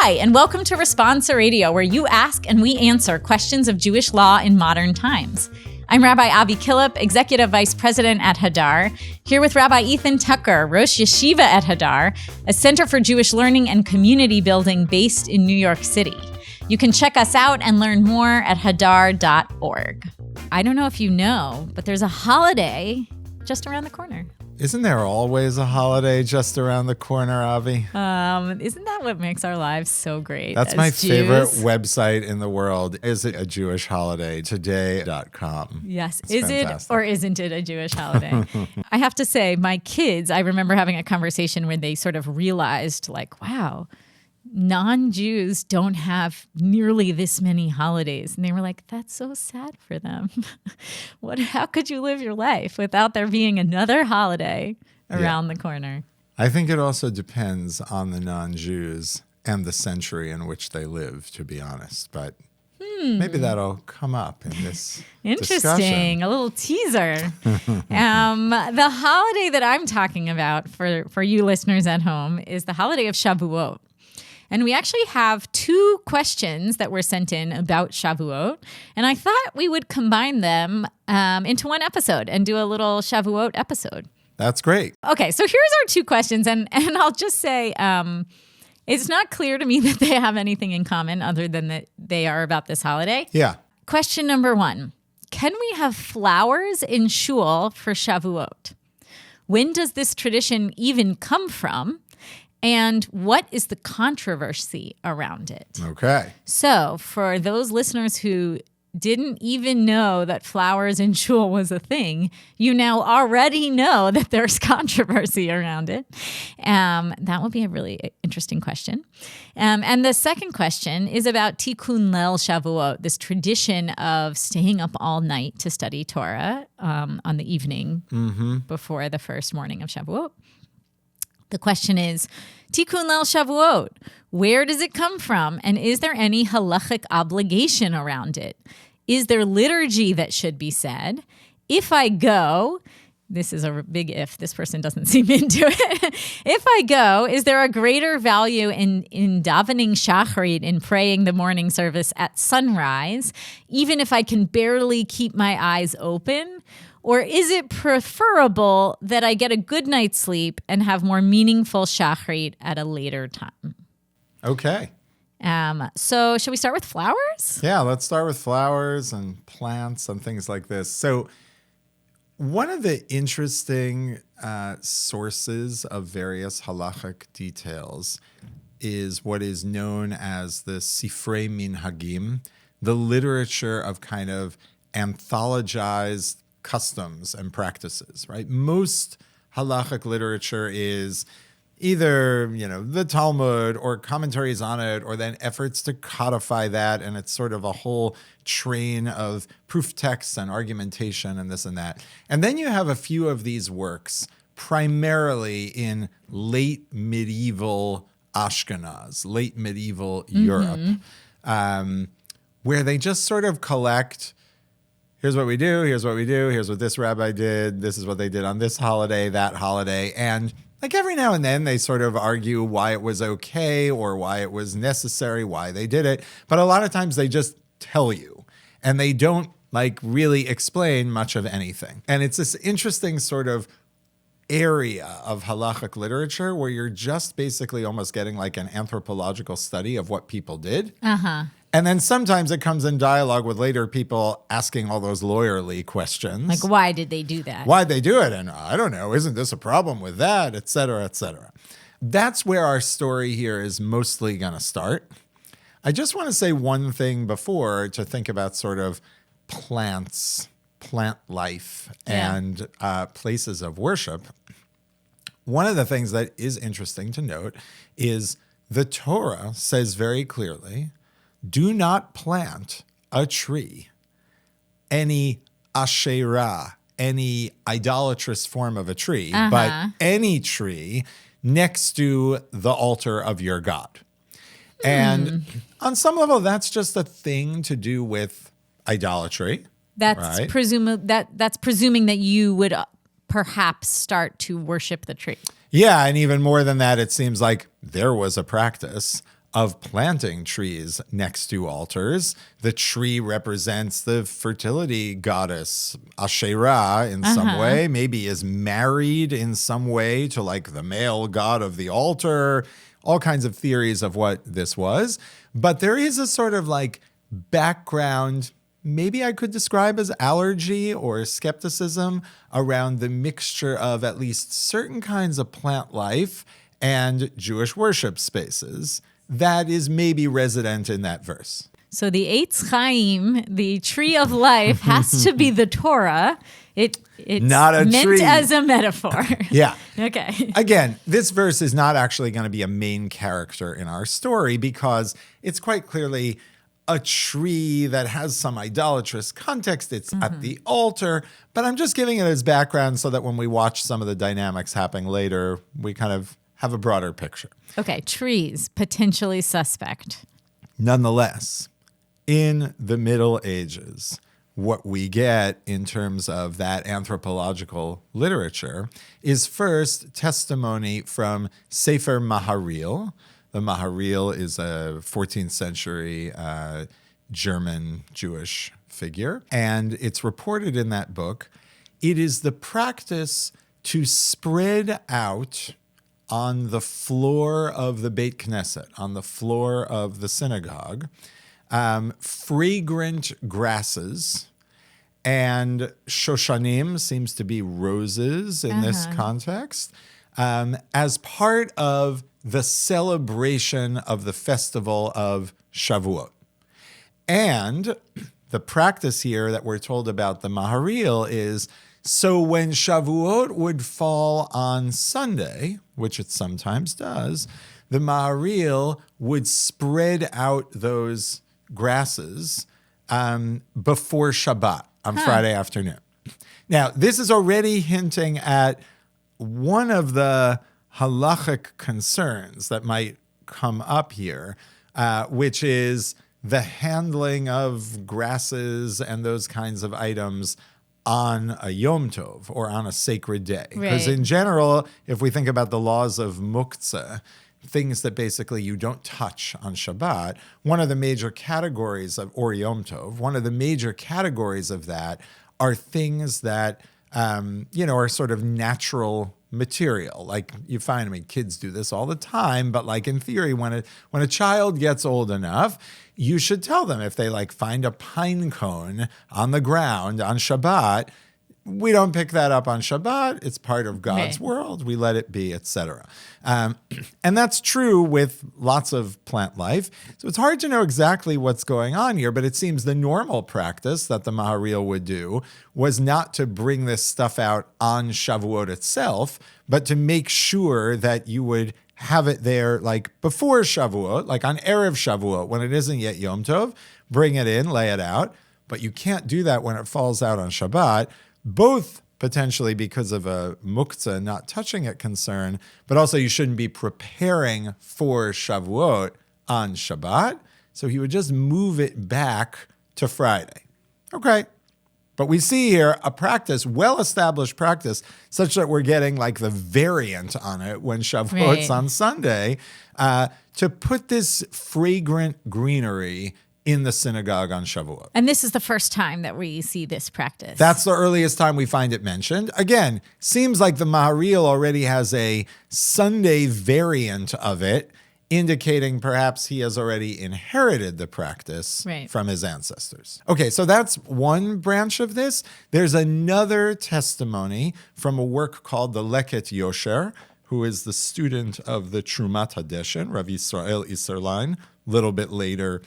Hi, and welcome to Responsa Radio, where you ask and we answer questions of Jewish law in modern times. I'm Rabbi Avi Killip, Executive Vice President at Hadar, here with Rabbi Ethan Tucker, Rosh Yeshiva at Hadar, a center for Jewish learning and community building based in New York City. You can check us out and learn more at hadar.org. I don't know if you know, but there's a holiday just around the corner. Isn't there always a holiday just around the corner, Avi? Isn't that what makes our lives so great? That's my favorite website in the world. Is it a Jewish holiday? Today.com. Yes. It's is fantastic. It or isn't it a Jewish holiday? I have to say, my kids, I remember having a conversation where they sort of realized, like, wow, non-Jews don't have nearly this many holidays. And they were like, that's so sad for them. How could you live your life without there being another holiday around the corner? I think it also depends on the non-Jews and the century in which they live, to be honest. But maybe that'll come up in this Interesting. discussion. A little teaser. The holiday that I'm talking about for you listeners at home is the holiday of Shavuot. And we actually have two questions that were sent in about Shavuot. And I thought we would combine them into one episode and do a little Shavuot episode. That's great. Okay, so here's our two questions. And I'll just say it's not clear to me that they have anything in common other than that they are about this holiday. Yeah. Question number one. Can we have flowers in Shul for Shavuot? When does this tradition even come from? And what is the controversy around it? Okay. So for those listeners who didn't even know that flowers in Shul was a thing, you now already know that there's controversy around it. That would be a really interesting question. And the second question is about Tikkun Leil Shavuot, this tradition of staying up all night to study Torah on the evening before the first morning of Shavuot. The question is, Tikkun Leil Shavuot, where does it come from? And is there any halachic obligation around it? Is there liturgy that should be said? If I go, this is a big if, this person doesn't seem into it. If I go, is there a greater value in davening shacharit, in praying the morning service at sunrise, even if I can barely keep my eyes open? Or is it preferable that I get a good night's sleep and have more meaningful shacharit at a later time? Okay. So should we start with flowers? Yeah, let's start with flowers and plants and things like this. So one of the interesting sources of various halachic details is what is known as the Sifrei Minhagim, the literature of kind of anthologized customs and practices, right? Most halachic literature is either, the Talmud or commentaries on it, or then efforts to codify that. And it's sort of a whole train of proof texts and argumentation and this and that. And then you have a few of these works, primarily in late medieval Ashkenaz, late medieval Europe, where they just sort of collect, here's what we do, here's what we do, here's what this rabbi did, this is what they did on this holiday, that holiday. And like every now and then they sort of argue why it was okay or why it was necessary, why they did it. But a lot of times they just tell you and they don't really explain much of anything. And it's this interesting sort of area of halachic literature where you're just basically almost getting like an anthropological study of what people did. And then sometimes it comes in dialogue with later people asking all those lawyerly questions. Like, why did they do that? Why'd they do it? And I don't know, isn't this a problem with that, et cetera, et cetera. That's where our story here is mostly going to start. I just want to say one thing before to think about sort of plant life and places of worship. One of the things that is interesting to note is the Torah says very clearly, do not plant a tree, any asherah, any idolatrous form of a tree, but any tree next to the altar of your God. And on some level, that's just a thing to do with idolatry. That's right? That's presuming that you would perhaps start to worship the tree. Yeah, and even more than that, it seems like there was a practice of planting trees next to altars. The tree represents the fertility goddess Asherah in some way, maybe is married in some way to like the male god of the altar, all kinds of theories of what this was. But there is a sort of like background, maybe I could describe as allergy or skepticism around the mixture of at least certain kinds of plant life and Jewish worship spaces that is maybe resident in that verse. So the Eitz Chaim, the tree of life, has to be the Torah. It's not a meant tree. as a metaphor. Yeah. Okay. Again, this verse is not actually going to be a main character in our story because it's quite clearly a tree that has some idolatrous context. It's at the altar, but I'm just giving it as background so that when we watch some of the dynamics happening later, we kind of have a broader picture. Okay, trees, potentially suspect. Nonetheless, in the Middle Ages, what we get in terms of that anthropological literature is first testimony from Sefer Maharil. The Maharil is a 14th century German Jewish figure, and it's reported in that book. It is the practice to spread out on the floor of the Beit Knesset, on the floor of the synagogue, fragrant grasses, and Shoshanim seems to be roses in this context, as part of the celebration of the festival of Shavuot. And the practice here that we're told about the Maharil is, so when Shavuot would fall on Sunday, which it sometimes does, the Maharil would spread out those grasses before Shabbat on Friday afternoon. Now, this is already hinting at one of the halachic concerns that might come up here, which is the handling of grasses and those kinds of items on a Yom Tov or on a sacred day. Because in general, if we think about the laws of muktzah, things that basically you don't touch on Shabbat, one of the major categories of, or Yom Tov, one of the major categories of that are things that, are sort of natural material. Like you find, I mean, kids do this all the time, but like in theory, when a child gets old enough, you should tell them if they like find a pine cone on the ground on Shabbat, we don't pick that up on Shabbat. It's part of God's world. We let it be, etc. And that's true with lots of plant life. So it's hard to know exactly what's going on here, but it seems the normal practice that the Maharil would do was not to bring this stuff out on Shavuot itself, but to make sure that you would have it there like before Shavuot, like on Erev Shavuot, when it isn't yet Yom Tov, bring it in, lay it out. But you can't do that when it falls out on Shabbat, both potentially because of a muktzah, not touching it concern, but also you shouldn't be preparing for Shavuot on Shabbat. So he would just move it back to Friday. Okay. But we see here a practice, well-established practice, such that we're getting like the variant on it when Shavuot's on Sunday, to put this fragrant greenery in the synagogue on Shavuot. And this is the first time that we see this practice. That's the earliest time we find it mentioned. Again, seems like the Maharil already has a Sunday variant of it, indicating perhaps he has already inherited the practice from his ancestors. Okay, so that's one branch of this. There's another testimony from a work called the Leket Yosher, who is the student of the Trumat Hadeshen, Rav Yisrael Isserlein, a little bit later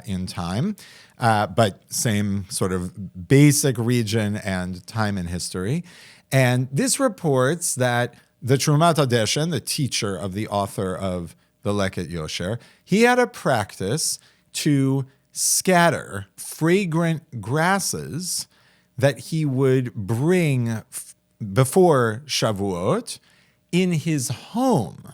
in time, but same sort of basic region and time in history. And this reports that the Trumat Hadeshen, the teacher of the author of the Leket Yosher, he had a practice to scatter fragrant grasses that he would bring before Shavuot in his home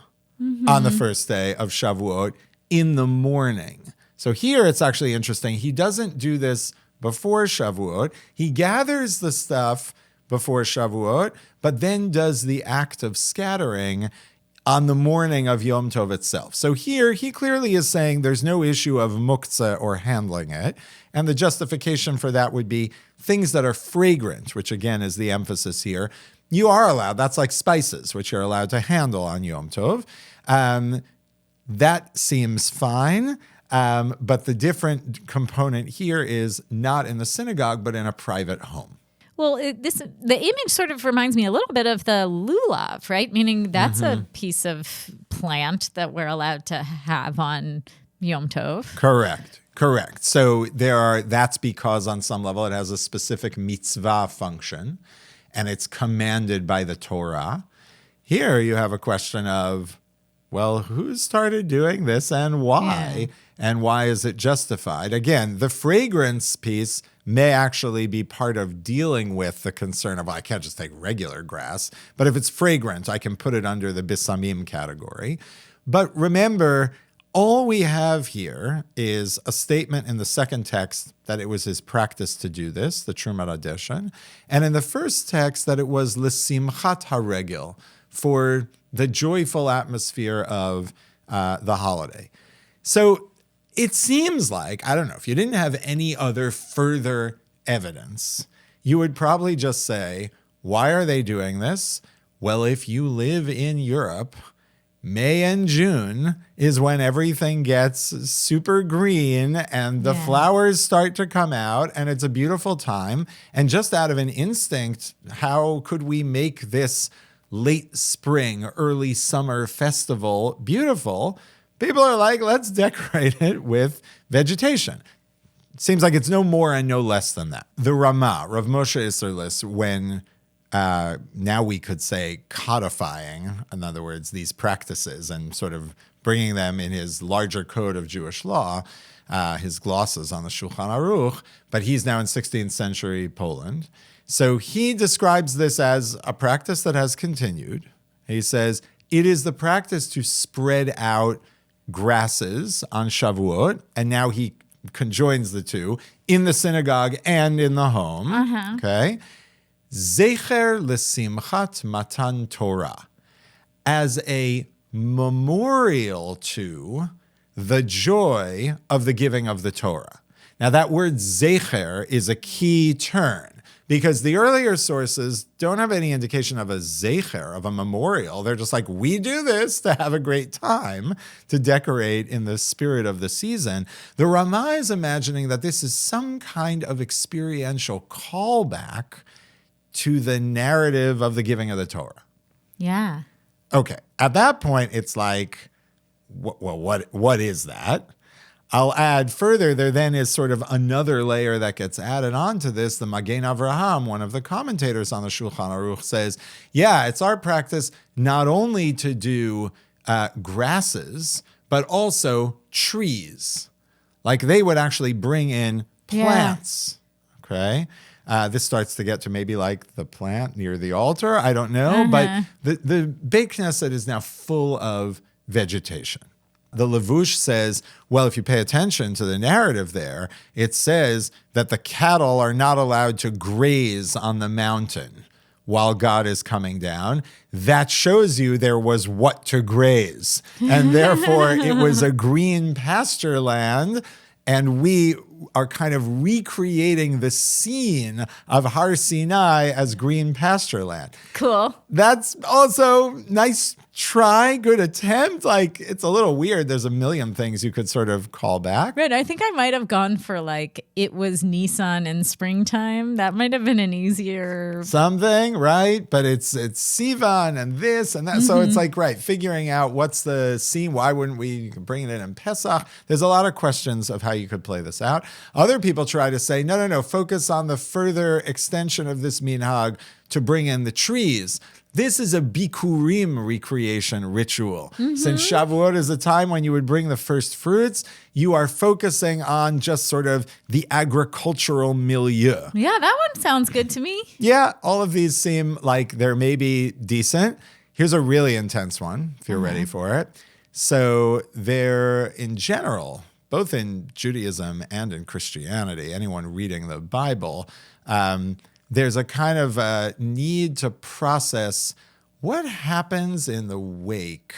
on the first day of Shavuot in the morning. So here it's actually interesting. He doesn't do this before Shavuot. He gathers the stuff before Shavuot, but then does the act of scattering on the morning of Yom Tov itself. So here, he clearly is saying there's no issue of muktzah or handling it. And the justification for that would be things that are fragrant, which again is the emphasis here. You are allowed, that's like spices, which you're allowed to handle on Yom Tov. That seems fine. But the different component here is not in the synagogue, but in a private home. Well, the image sort of reminds me a little bit of the lulav, right? Meaning that's a piece of plant that we're allowed to have on Yom Tov. Correct. So that's because on some level it has a specific mitzvah function and it's commanded by the Torah. Here you have a question of, well, who started doing this and why? Yeah. And why is it justified? Again, the fragrance piece may actually be part of dealing with the concern of, well, I can't just take regular grass, but if it's fragrant, I can put it under the bisamim category. But remember, all we have here is a statement in the second text that it was his practice to do this, the Trumat Adeshen, and in the first text that it was l'simchat haregel, for the joyful atmosphere of the holiday. So it seems like, I don't know, if you didn't have any other further evidence, you would probably just say, why are they doing this? Well, if you live in Europe, May and June is when everything gets super green and the flowers start to come out and it's a beautiful time. And just out of an instinct, how could we make this late spring, early summer festival beautiful? People are like, let's decorate it with vegetation. It seems like it's no more and no less than that. The Ramah, Rav Moshe Isserlis, when now we could say codifying, in other words, these practices and sort of bringing them in his larger code of Jewish law, his glosses on the Shulchan Aruch, but he's now in 16th century Poland. So he describes this as a practice that has continued. He says, it is the practice to spread out grasses on Shavuot, and now he conjoins the two in the synagogue and in the home. Okay, Zecher l'simchat matan Torah, as a memorial to the joy of the giving of the Torah. Now that word zecher is a key turn, because the earlier sources don't have any indication of a zecher, of a memorial. They're just like, we do this to have a great time, to decorate in the spirit of the season. The Ramah is imagining that this is some kind of experiential callback to the narrative of the giving of the Torah. Yeah. Okay. At that point, it's like, well, what is that? I'll add further, there then is sort of another layer that gets added on to this. The Magen Avraham, one of the commentators on the Shulchan Aruch, says, yeah, it's our practice not only to do grasses, but also trees. Like they would actually bring in plants, okay? This starts to get to maybe like the plant near the altar. I don't know, but the Beit Knesset is now full of vegetation. The Levush says, well, if you pay attention to the narrative there, it says that the cattle are not allowed to graze on the mountain while God is coming down. That shows you there was what to graze. And therefore, it was a green pasture land. And we are kind of recreating the scene of Har Sinai as green pasture land. Cool. That's also nice try, good attempt. Like, it's a little weird. There's a million things you could sort of call back. Right. I think I might have gone for like, it was Nissan in springtime. That might have been an easier something, right? But it's Sivan and this and that. So it's like, right, figuring out what's the scene. Why wouldn't we bring it in Pesach? There's a lot of questions of how you could play this out. Other people try to say, no, focus on the further extension of this minhag to bring in the trees. This is a bikurim recreation ritual. Since Shavuot is a time when you would bring the first fruits, you are focusing on just sort of the agricultural milieu. Yeah, that one sounds good to me. Yeah, all of these seem like they're maybe decent. Here's a really intense one, if you're ready for it. So they're, in general, both in Judaism and in Christianity, anyone reading the Bible, there's a kind of need to process what happens in the wake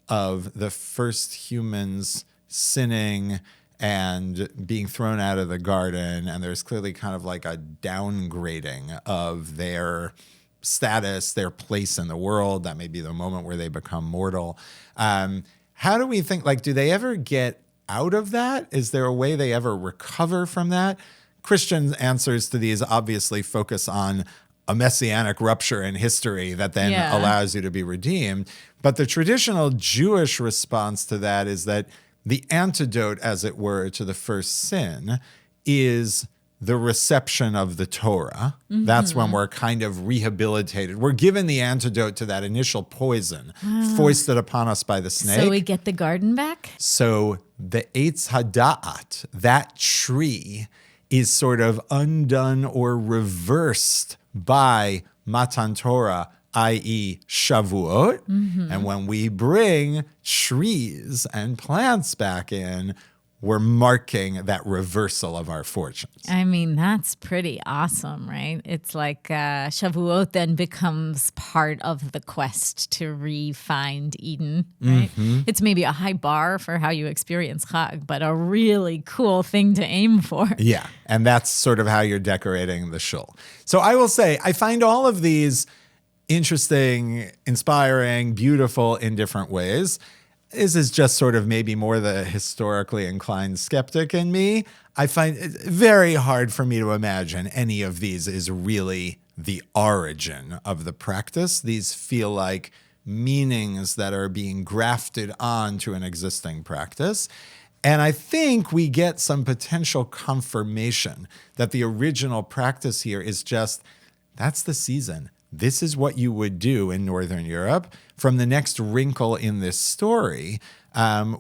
of the first humans sinning and being thrown out of the garden, and there's clearly kind of like a downgrading of their status, their place in the world. That may be the moment where they become mortal. How do we think, like, do they ever get out of that? Is there a way they ever recover from that? Christian answers to these obviously focus on a messianic rupture in history that then allows you to be redeemed. But the traditional Jewish response to that is that the antidote, as it were, to the first sin is the reception of the Torah. Mm-hmm. That's when we're kind of rehabilitated. We're given the antidote to that initial poison foisted upon us by the snake. So we get the garden back? So the Eitz Hada'at, that tree, is sort of undone or reversed by Matan Torah, i.e. Shavuot. Mm-hmm. And when we bring trees and plants back in, we're marking that reversal of our fortunes. I mean, that's pretty awesome, right? It's like Shavuot then becomes part of the quest to re-find Eden, right? Mm-hmm. It's maybe a high bar for how you experience Chag, but a really cool thing to aim for. Yeah, and that's sort of how you're decorating the Shul. So I will say, I find all of these interesting, inspiring, beautiful in different ways. This is just sort of maybe more the historically inclined skeptic in me. I find it very hard for me to imagine any of these is really the origin of the practice. These feel like meanings that are being grafted onto an existing practice. And I think we get some potential confirmation that the original practice here is just, that's the season. This is what you would do in Northern Europe. From the next wrinkle in this story,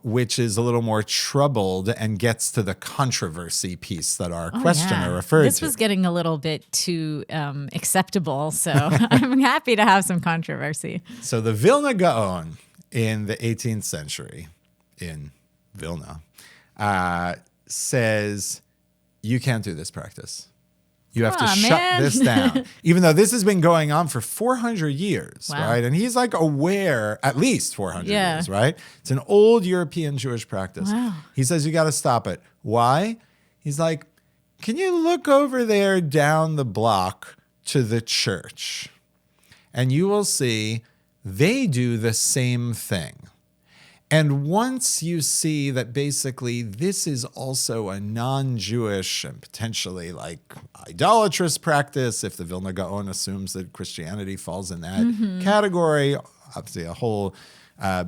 which is a little more troubled and gets to the controversy piece that our questioner referred to. This was getting a little bit too acceptable, so I'm happy to have some controversy. So the Vilna Gaon in the 18th century in Vilna says, you can't do this practice. You have to shut this down, even though this has been going on for 400 years, right? And he's like aware, at least 400 years, right? It's an old European Jewish practice. Wow. He says, you got to stop it. Why? He's like, can you look over there down the block to the church? And you will see they do the same thing. And once you see that basically this is also a non-Jewish and potentially like idolatrous practice, if the Vilna Gaon assumes that Christianity falls in that category, obviously a whole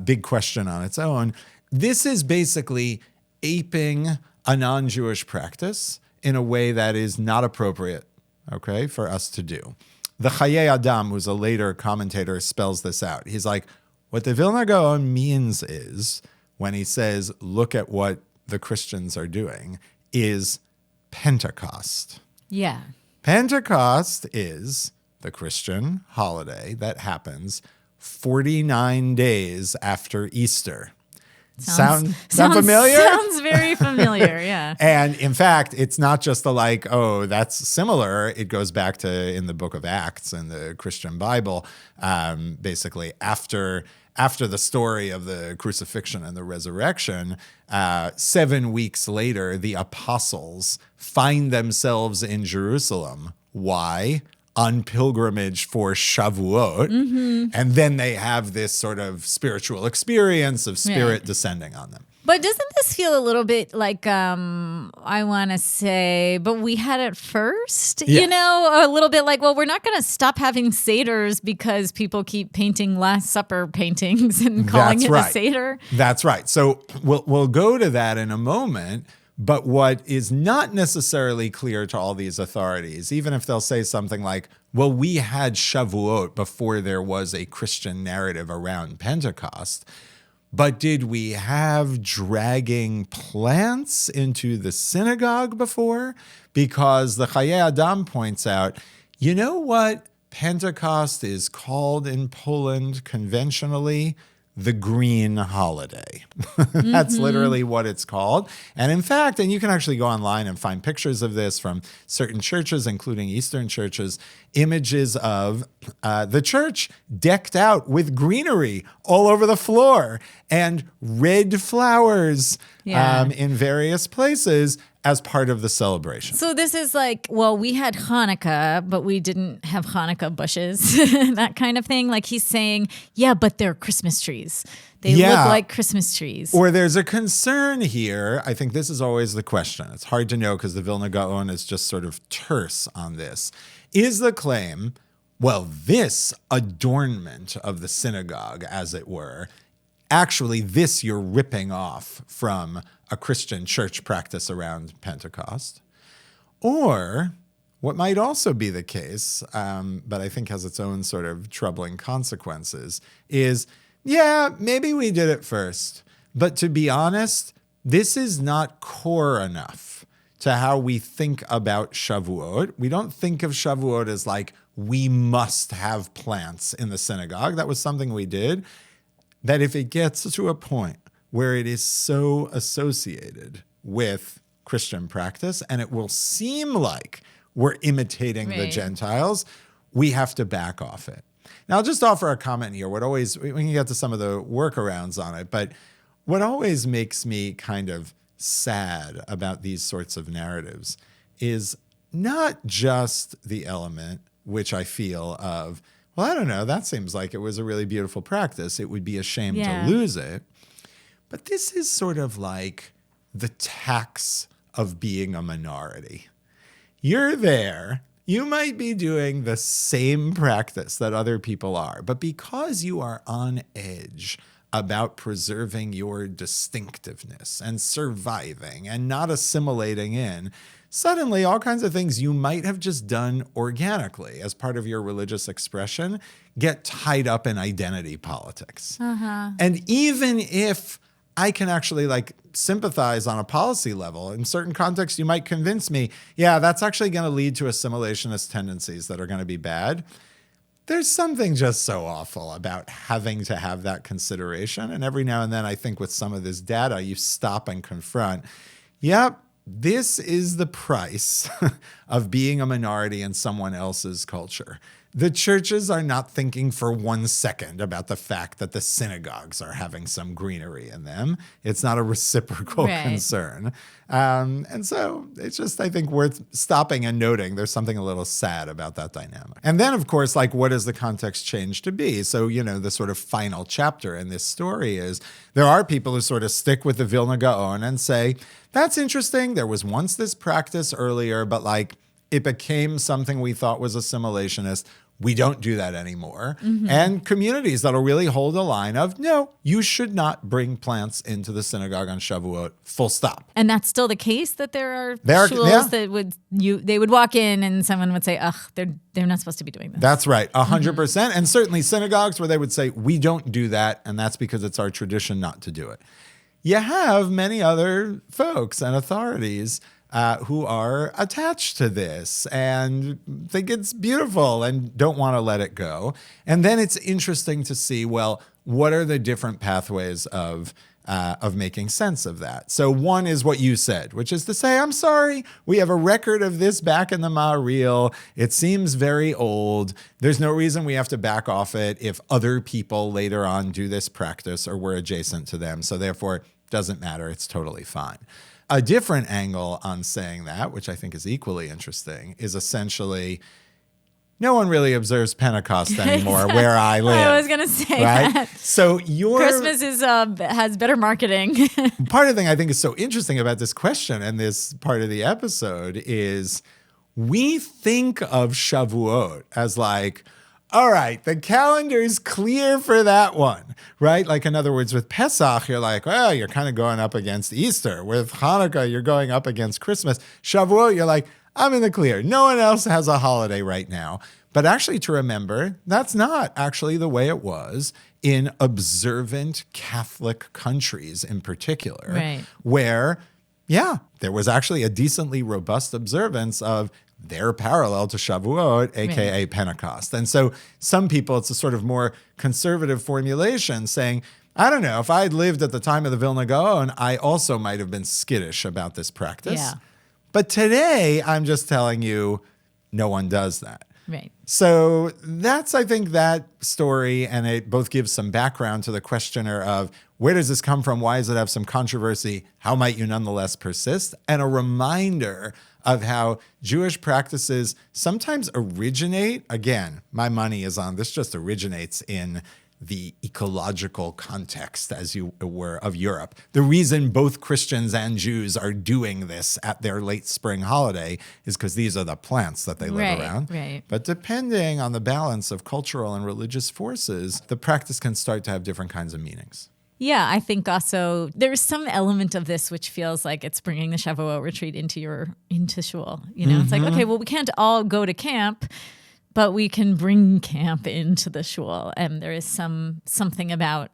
big question on its own. This is basically aping a non-Jewish practice in a way that is not appropriate, okay, for us to do. The Chaye Adam, who's a later commentator, spells this out. He's like, what the Vilna Gaon means is, when he says, look at what the Christians are doing, is Pentecost. Yeah. Pentecost is the Christian holiday that happens 49 days after Easter. Sound familiar? Sounds very familiar, yeah. And in fact, it's not just the like, oh, that's similar. It goes back to in the book of Acts in the Christian Bible, basically after the story of the crucifixion and the resurrection, 7 weeks later, the apostles find themselves in Jerusalem. Why? On pilgrimage for Shavuot. Mm-hmm. And then they have this sort of spiritual experience of spirit descending on them. But doesn't this feel a little bit like, I want to say, but we had it first? Yeah. You know, a little bit like, well, we're not going to stop having Seders because people keep painting Last Supper paintings and calling it a Seder. That's right. So we'll go to that in a moment. But what is not necessarily clear to all these authorities, even if they'll say something like, well, we had Shavuot before there was a Christian narrative around Pentecost, but did we have dragging plants into the synagogue before? Because the Chaye Adam points out, you know what Pentecost is called in Poland conventionally? the green holiday. That's literally what it's called. And in fact, and you can actually go online and find pictures of this from certain churches, including Eastern churches, images of the church decked out with greenery all over the floor and red flowers in various places as part of the celebration. So this is like, well, we had Hanukkah, but we didn't have Hanukkah bushes, that kind of thing. Like he's saying, yeah, but they're Christmas trees. They look like Christmas trees. Or there's a concern here. I think this is always the question. It's hard to know because the Vilna Gaon is just sort of terse on this. Is the claim, well, this adornment of the synagogue, as it were, actually this you're ripping off from a Christian church practice around Pentecost? Or what might also be the case, but I think has its own sort of troubling consequences, is, yeah, maybe we did it first. But to be honest, this is not core enough to how we think about Shavuot. We don't think of Shavuot as like, we must have plants in the synagogue. That was something we did. That if it gets to a point where it is so associated with Christian practice and it will seem like we're imitating the Gentiles, we have to back off it. Now, I'll just offer a comment here. We can get to some of the workarounds on it, but what always makes me kind of sad about these sorts of narratives is not just the element which I feel of, well, I don't know, that seems like it was a really beautiful practice. It would be a shame to lose it. But this is sort of like the tax of being a minority. You're there. You might be doing the same practice that other people are, but because you are on edge about preserving your distinctiveness and surviving and not assimilating in, suddenly all kinds of things you might have just done organically as part of your religious expression get tied up in identity politics. And even if I can actually sympathize on a policy level, in certain contexts you might convince me, yeah, that's actually going to lead to assimilationist tendencies that are going to be bad. There's something just so awful about having to have that consideration. And every now and then I think with some of this data, you stop and confront, yep, this is the price of being a minority in someone else's culture. The churches are not thinking for 1 second about the fact that the synagogues are having some greenery in them. It's not a reciprocal concern. And so it's just, I think, worth stopping and noting there's something a little sad about that dynamic. And then, of course, what does the context change to be? So, the sort of final chapter in this story is there are people who sort of stick with the Vilna Gaon and say, that's interesting. There was once this practice earlier, but it became something we thought was assimilationist. We don't do that anymore. And communities that'll really hold a line of, no, you should not bring plants into the synagogue on Shavuot, full stop. And that's still the case, that there are shuls that they would walk in and someone would say, ugh, they're not supposed to be doing this. That's right, 100%. And certainly synagogues where they would say, we don't do that, and that's because it's our tradition not to do it. You have many other folks and authorities who are attached to this and think it's beautiful and don't want to let it go. And then it's interesting to see, well, what are the different pathways of making sense of that? So one is what you said, which is to say, I'm sorry, we have a record of this back in the Ma'aril. It seems very old. There's no reason we have to back off it if other people later on do this practice or we're adjacent to them. So therefore, it doesn't matter. It's totally fine. A different angle on saying that, which I think is equally interesting, is essentially no one really observes Pentecost anymore where I live. I was going to say that. So Christmas has better marketing. Part of the thing I think is so interesting about this question and this part of the episode is we think of Shavuot as all right, the calendar's clear for that one, right? In other words, with Pesach, you're well, you're kind of going up against Easter. With Hanukkah, you're going up against Christmas. Shavuot, you're I'm in the clear. No one else has a holiday right now. But actually to remember, that's not actually the way it was in observant Catholic countries in particular, where, there was actually a decently robust observance of their parallel to Shavuot, a.k.a. Pentecost. And so some people, it's a sort of more conservative formulation saying, I don't know. If I had lived at the time of the Vilna Gaon, I also might have been skittish about this practice. Yeah. But today, I'm just telling you, no one does that. Right. So that's, I think, that story, and it both gives some background to the questioner of where does this come from? Why does it have some controversy? How might you nonetheless persist? And a reminder of how Jewish practices sometimes originate. Again, my money is on this just originates in the ecological context, as you were, of Europe. The reason both Christians and Jews are doing this at their late spring holiday is because these are the plants that they live around. Right. But depending on the balance of cultural and religious forces, the practice can start to have different kinds of meanings. Yeah, I think also there's some element of this which feels like it's bringing the Shavuot retreat into Shul. It's like, okay, well, we can't all go to camp, but we can bring camp into the Shul. And there is something about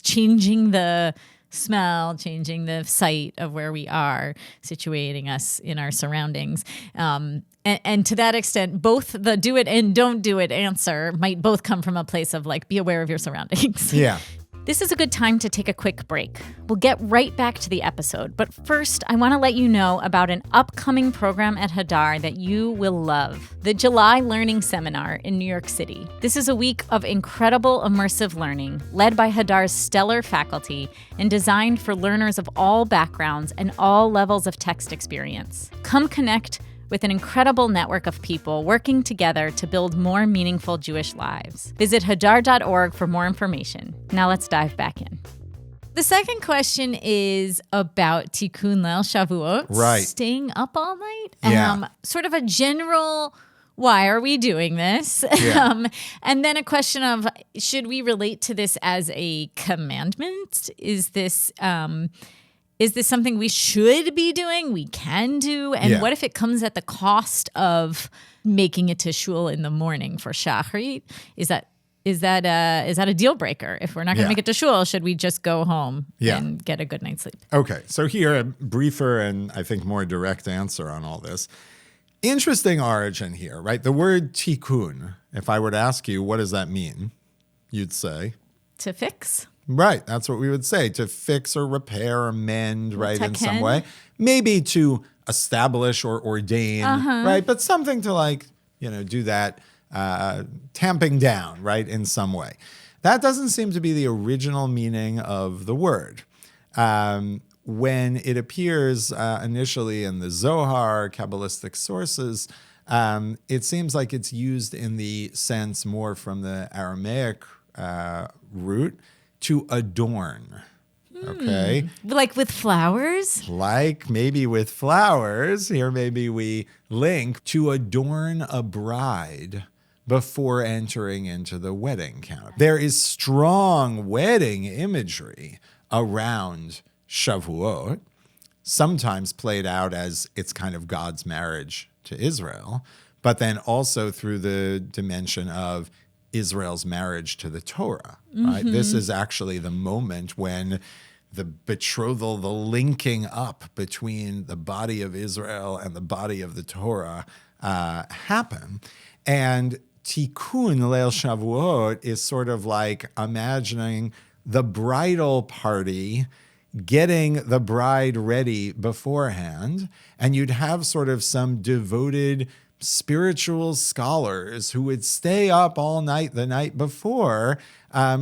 changing the smell, changing the sight of where we are, situating us in our surroundings. And to that extent, both the do it and don't do it answer might both come from a place of like, be aware of your surroundings. Yeah. This is a good time to take a quick break. We'll get right back to the episode, but first, I want to let you know about an upcoming program at Hadar that you will love, the July Learning Seminar in New York City. This is a week of incredible immersive learning led by Hadar's stellar faculty and designed for learners of all backgrounds and all levels of text experience. Come connect with an incredible network of people working together to build more meaningful Jewish lives. Visit hadar.org for more information. Now let's dive back in. The second question is about Tikkun Leil Shavuot, right? Staying up all night. Yeah. Sort of a general, why are we doing this? Yeah. And then a question of, should we relate to this as a commandment? Is this something we should be doing, we can do? And what if it comes at the cost of making it to Shul in the morning for Shachrit? Is that a deal breaker? If we're not going to make it to Shul, should we just go home and get a good night's sleep? Okay, so here, a briefer and I think more direct answer on all this. Interesting origin here, right? The word tikkun, if I were to ask you, what does that mean? You'd say? To fix. Right, that's what we would say, to fix or repair or mend, right, in some Taken. way. Maybe to establish or ordain, right? But something to do that tamping down, right, in some way. That doesn't seem to be the original meaning of the word. When it appears initially in the Zohar, Kabbalistic sources, it seems like it's used in the sense more from the Aramaic root, to adorn, okay? Like with flowers? Like maybe with flowers. Here maybe we link to adorn a bride before entering into the wedding count. There is strong wedding imagery around Shavuot, sometimes played out as it's kind of God's marriage to Israel, but then also through the dimension of Israel's marriage to the Torah, right? This is actually the moment when the betrothal, the linking up between the body of Israel and the body of the Torah happen. And Tikkun Leil Shavuot is sort of like imagining the bridal party getting the bride ready beforehand, and you'd have sort of some devoted spiritual scholars who would stay up all night the night before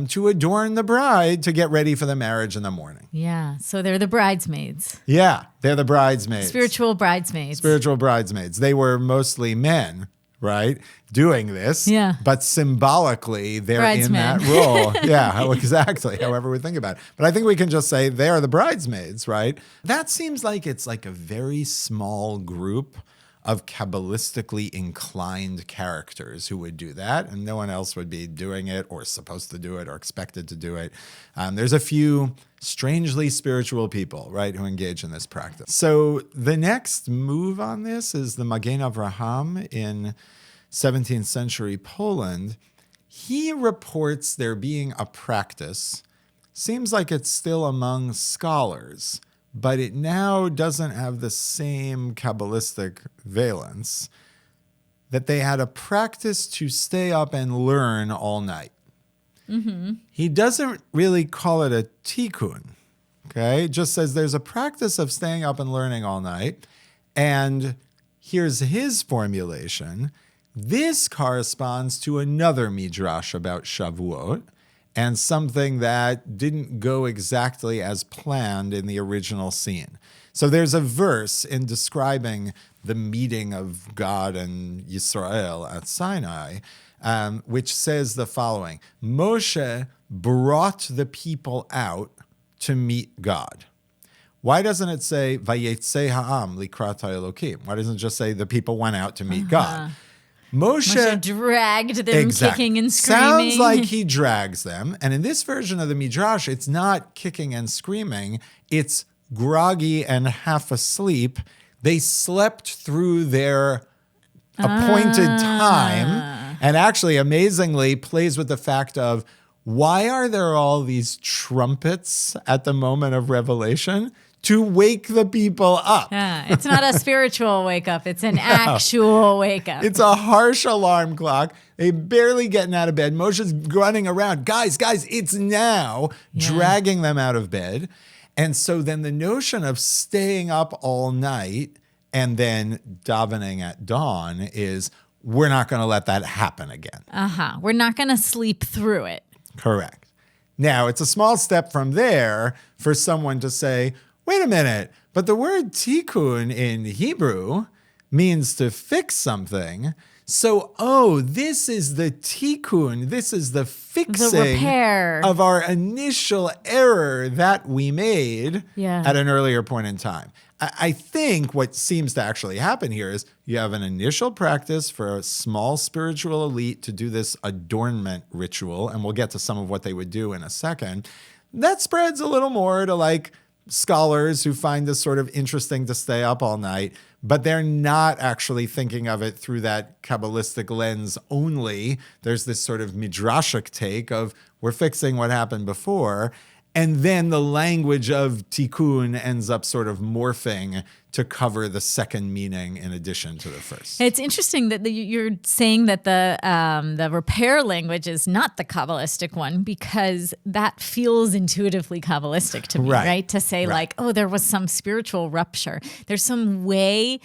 to adorn the bride to get ready for the marriage in the morning. Yeah, so they're the bridesmaids. Yeah, they're the bridesmaids. Spiritual bridesmaids. Spiritual bridesmaids. They were mostly men, right, doing this. Yeah. But symbolically, they're in Bridesmen. that role. Yeah, exactly, however we think about it. But I think we can just say they are the bridesmaids, right? That seems like it's like a very small group of Kabbalistically inclined characters who would do that, and no one else would be doing it or supposed to do it or expected to do it. There's a few strangely spiritual people, right, who engage in this practice. So the next move on this is the Magen Avraham in 17th century Poland. He reports there being a practice, seems like it's still among scholars, but it now doesn't have the same Kabbalistic valence, that they had a practice to stay up and learn all night. He doesn't really call it a tikkun. Okay, it just says there's a practice of staying up and learning all night. And here's his formulation. This corresponds to another midrash about Shavuot and something that didn't go exactly as planned in the original scene. So there's a verse in describing the meeting of God and Yisrael at Sinai, which says the following: Moshe brought the people out to meet God. Why doesn't it say Vayetze ha'am likrat ha'elokim? Why doesn't it just say the people went out to meet God? Moshe dragged them kicking and screaming. Sounds like he drags them. And in this version of the Midrash, it's not kicking and screaming. It's groggy and half asleep. They slept through their appointed time, and actually amazingly plays with the fact of, why are there all these trumpets at the moment of revelation? To wake the people up. It's not a spiritual wake up. It's an actual wake up. It's a harsh alarm clock. They barely getting out of bed. Moshe's running around. Guys, it's now, dragging them out of bed. And so then the notion of staying up all night and then davening at dawn is, we're not going to let that happen again. We're not going to sleep through it. Correct. Now, it's a small step from there for someone to say, wait a minute, but the word tikkun in Hebrew means to fix something. So, this is the tikkun, this is the fixing, the repair of our initial error that we made at an earlier point in time. I think what seems to actually happen here is you have an initial practice for a small spiritual elite to do this adornment ritual, and we'll get to some of what they would do in a second. That spreads a little more to like scholars who find this sort of interesting to stay up all night, but they're not actually thinking of it through that Kabbalistic lens only. There's this sort of midrashic take of, we're fixing what happened before. And then the language of tikkun ends up sort of morphing to cover the second meaning in addition to the first. It's interesting that you're saying that the repair language is not the Kabbalistic one, because that feels intuitively Kabbalistic to me, right? To say like, there was some spiritual rupture. There's some way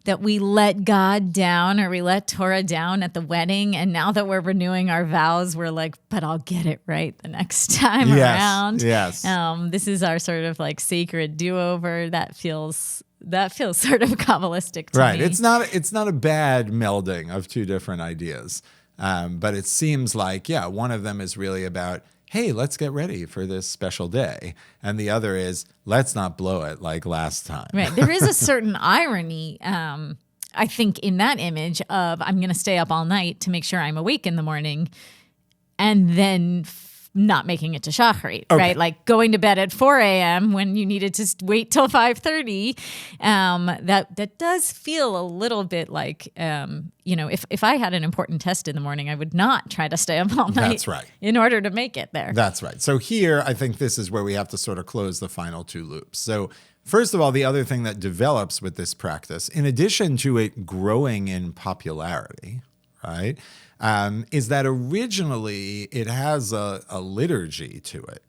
that we let God down, or we let Torah down at the wedding, and now that we're renewing our vows, we're like, but I'll get it right the next time around. Yes. This is our sort of like sacred do-over. That feels sort of Kabbalistic to me. It's not a bad melding of two different ideas, but it seems like one of them is really about, hey, let's get ready for this special day. And the other is, let's not blow it like last time. Right. There is a certain irony, I think, in that image of, I'm going to stay up all night to make sure I'm awake in the morning, and then not making it to Shacharit, right? Like going to bed at 4 a.m. when you needed to wait till 5:30. That does feel a little bit like, if I had an important test in the morning, I would not try to stay up all night. That's right. In order to make it there. That's right. So here, I think this is where we have to sort of close the final two loops. So first of all, the other thing that develops with this practice, in addition to it growing in popularity, right, is that originally it has a liturgy to it.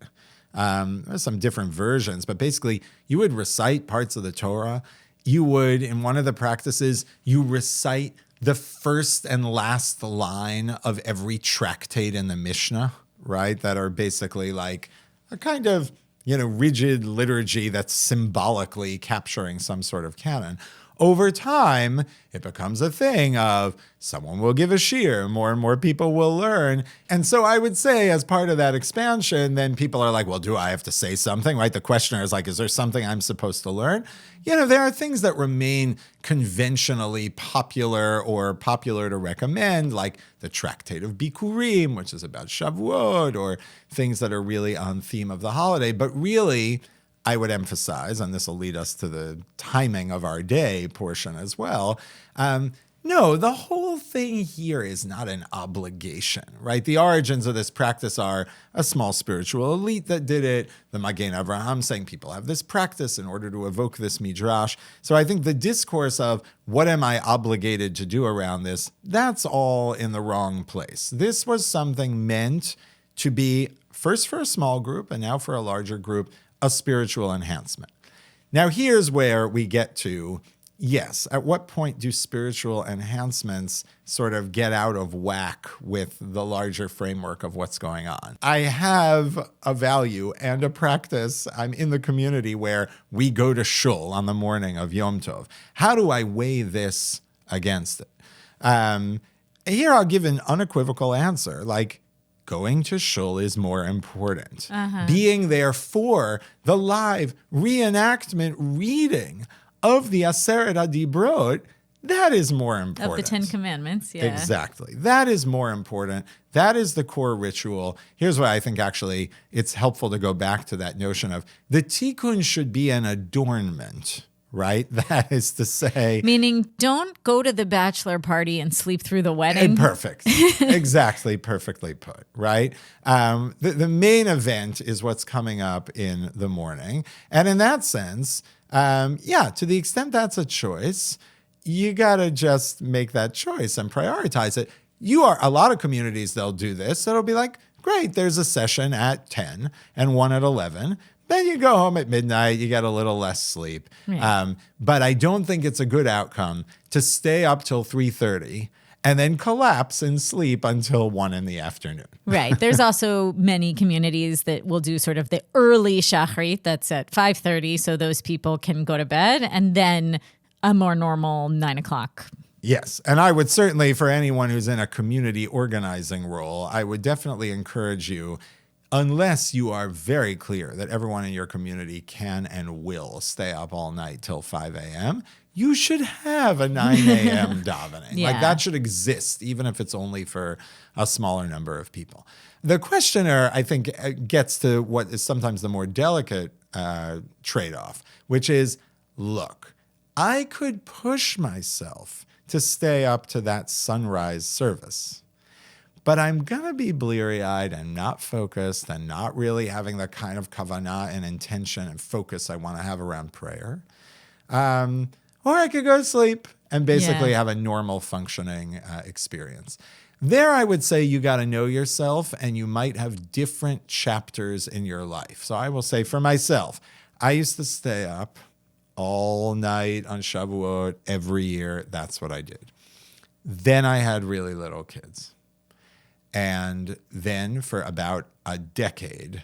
There's some different versions, but basically you would recite parts of the Torah. You would, in one of the practices, you recite the first and last line of every tractate in the Mishnah, right? That are basically like a kind of, rigid liturgy that's symbolically capturing some sort of canon. Over time, it becomes a thing of someone will give a shiur, more and more people will learn. And so I would say as part of that expansion, then people are like, well, do I have to say something, right? The questioner is like, is there something I'm supposed to learn? There are things that remain conventionally popular or popular to recommend, like the Tractate of Bikurim, which is about Shavuot, or things that are really on theme of the holiday. But really, I would emphasize, and this will lead us to the timing of our day portion as well, no, the whole thing here is not an obligation, right? The origins of this practice are a small spiritual elite that did it, the Magen Avraham saying people have this practice in order to evoke this midrash. So I think the discourse of what am I obligated to do around this, that's all in the wrong place. This was something meant to be, first for a small group and now for a larger group, a spiritual enhancement. Now, here's where we get to, yes, at what point do spiritual enhancements sort of get out of whack with the larger framework of what's going on? I have a value and a practice. I'm in the community where we go to Shul on the morning of Yom Tov. How do I weigh this against it? Here I'll give an unequivocal answer, like, going to Shul is more important. Being there for the live reenactment reading of the Aseret HaDibrot, that is more important. Of the 10 Commandments, yeah. Exactly. That is more important. That is the core ritual. Here's why I think actually it's helpful to go back to that notion of the tikkun should be an adornment, right? That is to say... Meaning, don't go to the bachelor party and sleep through the wedding. Perfect. Exactly. Perfectly put, right? The main event is what's coming up in the morning. And in that sense, to the extent that's a choice, you got to just make that choice and prioritize it. A lot of communities, they'll do this. So it'll be like, great, there's a session at 10 and one at 11. Then you go home at midnight, you get a little less sleep. Right. But I don't think it's a good outcome to stay up till 3:30 and then collapse and sleep until 1 in the afternoon. Right. There's also many communities that will do sort of the early shachrit, that's at 5:30, so those people can go to bed, and then a more normal 9 o'clock. Yes. And I would certainly, for anyone who's in a community organizing role, I would definitely encourage you, unless you are very clear that everyone in your community can and will stay up all night till 5 a.m., you should have a 9 a.m. davening. Yeah. Like that should exist, even if it's only for a smaller number of people. The questioner, I think, gets to what is sometimes the more delicate trade-off, which is, look, I could push myself to stay up to that sunrise service, but I'm going to be bleary-eyed and not focused and not really having the kind of kavanah and intention and focus I want to have around prayer. Or I could go to sleep and basically have a normal functioning experience. There, I would say you got to know yourself, and you might have different chapters in your life. So I will say for myself, I used to stay up all night on Shavuot every year. That's what I did. Then I had really little kids. And then for about a decade,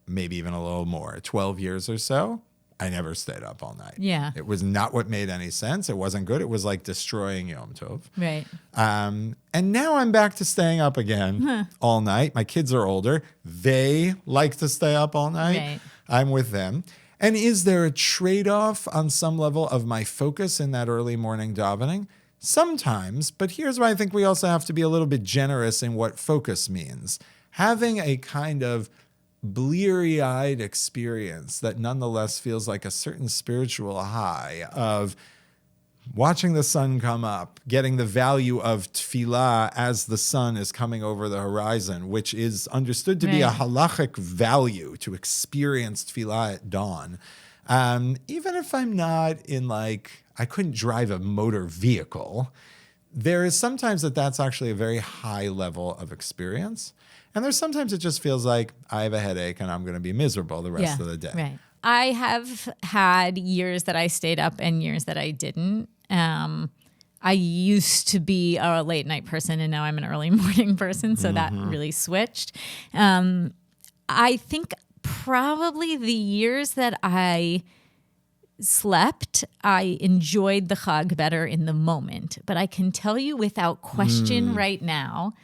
maybe even a little more, 12 years or so, I never stayed up all night. Yeah. It was not what made any sense. It wasn't good. It was like destroying Yom Tov. Right. And now I'm back to staying up again all night. My kids are older. They like to stay up all night. Right. I'm with them. And is there a trade-off on some level of my focus in that early morning davening? Sometimes, but here's why I think we also have to be a little bit generous in what focus means. Having a kind of bleary-eyed experience that nonetheless feels like a certain spiritual high of watching the sun come up, getting the value of tefillah as the sun is coming over the horizon, which is understood to be a halachic value to experience tefillah at dawn. Even if I'm not in I couldn't drive a motor vehicle, there is sometimes that's actually a very high level of experience. And there's sometimes it just feels like I have a headache and I'm going to be miserable the rest of the day. Right. I have had years that I stayed up and years that I didn't. I used to be a late night person, and now I'm an early morning person, so that really switched. I think probably the years that I slept, I enjoyed the Chag better in the moment. But I can tell you without question right now,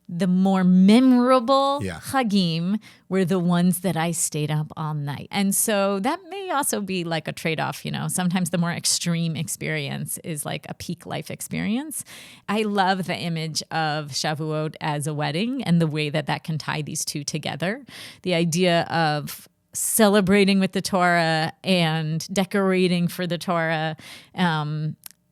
the more memorable Chagim were the ones that I stayed up all night. And so that may also be like a trade-off, Sometimes the more extreme experience is like a peak life experience. I love the image of Shavuot as a wedding and the way that can tie these two together. The idea of celebrating with the Torah and decorating for the Torah,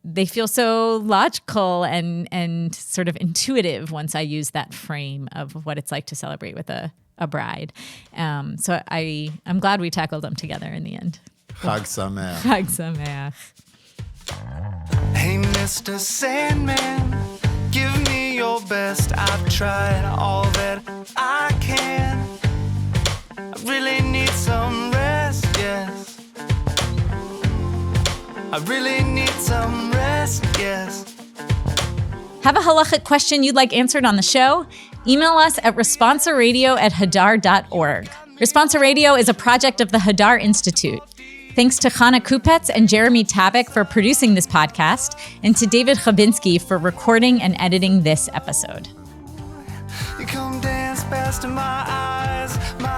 they feel so logical and sort of intuitive once I use that frame of what it's like to celebrate with a bride. So I'm glad we tackled them together in the end. Chag Sameach. Chag Sameach. Hey, Mr. Sandman, give me your best. I've tried all that I can. can. I really need some rest, yes. I really need some rest, yes. Have a halachic question you'd like answered on the show? Email us at responsaradio@hadar.org. Responsa Radio is a project of the Hadar Institute. Thanks to Chana Kupetz and Jeremy Tabick for producing this podcast, and to David Khabinsky for recording and editing this episode. You come dance past my eyes, my